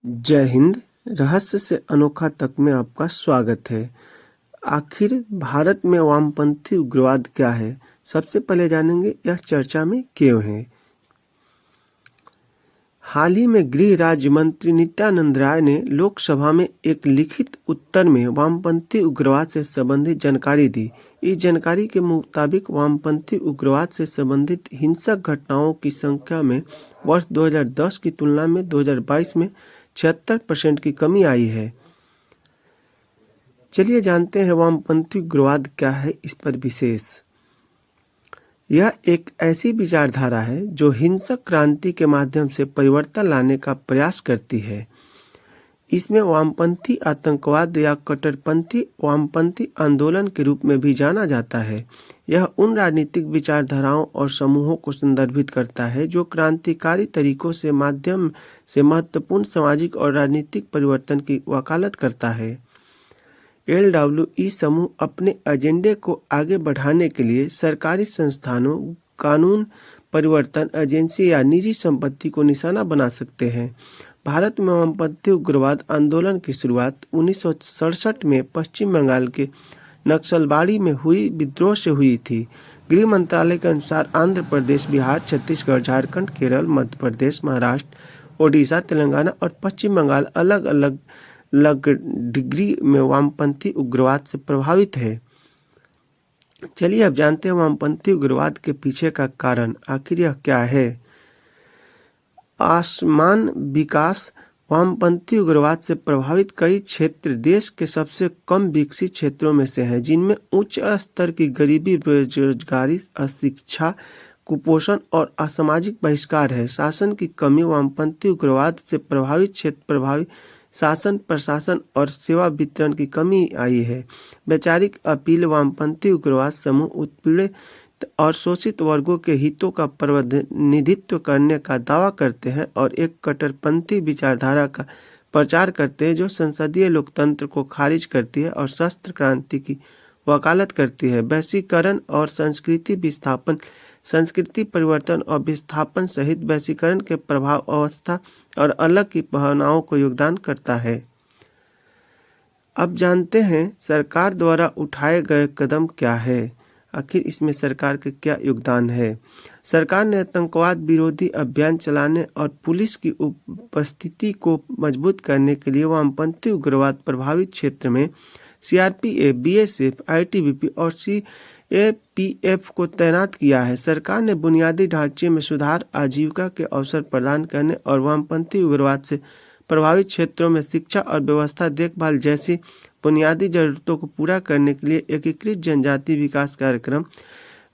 जय हिंद। रहस्य से अनोखा तक में आपका स्वागत है। आखिर भारत में वामपंथी उग्रवाद क्या है, सबसे पहले जानेंगे यह चर्चा में क्यों है। हाल ही में गृह राज्य मंत्री नित्यानंद राय ने लोकसभा में एक लिखित उत्तर में वामपंथी उग्रवाद से संबंधित जानकारी दी। इस जानकारी के मुताबिक वामपंथी उग्रवाद से संबंधित हिंसक घटनाओं की संख्या में वर्ष 2010 की तुलना में 2022 में 76% की कमी आई है। चलिए जानते हैं वामपंथी उग्रवाद क्या है, इस पर विशेष। यह एक ऐसी विचारधारा है जो हिंसक क्रांति के माध्यम से परिवर्तन लाने का प्रयास करती है। इसमें वामपंथी आतंकवाद या कट्टरपंथी वामपंथी आंदोलन के रूप में भी जाना जाता है। यह उन राजनीतिक विचारधाराओं और समूहों को संदर्भित करता है जो क्रांतिकारी तरीकों से माध्यम से महत्वपूर्ण सामाजिक और राजनीतिक परिवर्तन की वकालत करता है। LWE समूह अपने एजेंडे को आगे बढ़ाने के लिए सरकारी संस्थानों, कानून परिवर्तन एजेंसी या निजी संपत्ति को निशाना बना सकते हैं। भारत में वामपंथी उग्रवाद आंदोलन की शुरुआत 1967 में पश्चिम बंगाल के नक्सलबाड़ी में हुई विद्रोह से हुई थी। गृह मंत्रालय के अनुसार आंध्र प्रदेश, बिहार, छत्तीसगढ़, झारखंड, केरल, मध्य प्रदेश, महाराष्ट्र, ओडिशा, तेलंगाना और पश्चिम बंगाल अलग अलग डिग्री में वामपंथी उग्रवाद से प्रभावित है। चलिए अब जानते हैं वामपंथी उग्रवाद के पीछे का कारण आखिर यह क्या है। आसमान विकास वामपंथी उग्रवाद से प्रभावित कई क्षेत्र देश के सबसे कम विकसित क्षेत्रों में से हैं, जिनमें उच्च स्तर की गरीबी, बेरोजगारी, अशिक्षा, कुपोषण और असामाजिक बहिष्कार है। शासन की कमी वामपंथी उग्रवाद से प्रभावित क्षेत्र प्रभावी शासन, प्रशासन और सेवा वितरण की कमी आई है। वैचारिक अपील वामपंथी उग्रवाद समूह उत्पीड़ित और शोषित वर्गों के हितों का प्रतिनिधित्व करने का दावा करते हैं और एक कट्टरपंथी विचारधारा का प्रचार करते हैं जो संसदीय लोकतंत्र को खारिज करती है और सशस्त्र क्रांति की वकालत करती है। वैश्वीकरण और संस्कृति विस्थापन, संस्कृति परिवर्तन और विस्थापन सहित वैश्वीकरण के प्रभाव अवस्था और अलग की भावनाओं को योगदान करता है। अब जानते हैं सरकार द्वारा उठाए गए कदम क्या है, आखिर इसमें सरकार का क्या योगदान है। सरकार ने आतंकवाद विरोधी अभियान चलाने और पुलिस की उपस्थिति को मजबूत करने के लिए वामपंथी उग्रवाद प्रभावित क्षेत्र में CRPF, BSF, ITBP और CAPF को तैनात किया है। सरकार ने बुनियादी ढांचे में सुधार, आजीविका के अवसर प्रदान करने और वामपंथी उग्रवाद से प्रभावित क्षेत्रों में शिक्षा और व्यवस्था देखभाल जैसी बुनियादी जरूरतों को पूरा करने के लिए एकीकृत जनजाति विकास कार्यक्रम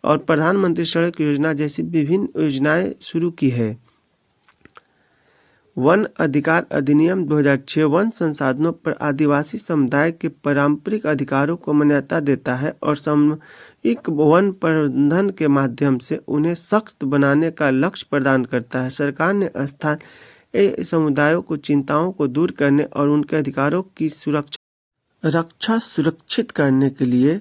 और प्रधानमंत्री सड़क योजना जैसी विभिन्न योजनाएं शुरू की है। वन अधिकार अधिनियम 2006 वन संसाधनों पर आदिवासी समुदाय के पारंपरिक अधिकारों को मान्यता देता है और सामूहिक वन प्रबंधन के माध्यम से उन्हें सशक्त बनाने का लक्ष्य प्रदान करता है। सरकार ने स्थानीय समुदायों को चिंताओं को दूर करने और उनके अधिकारों की रक्षा सुरक्षित करने के लिए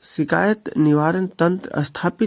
शिकायत निवारण तंत्र स्थापित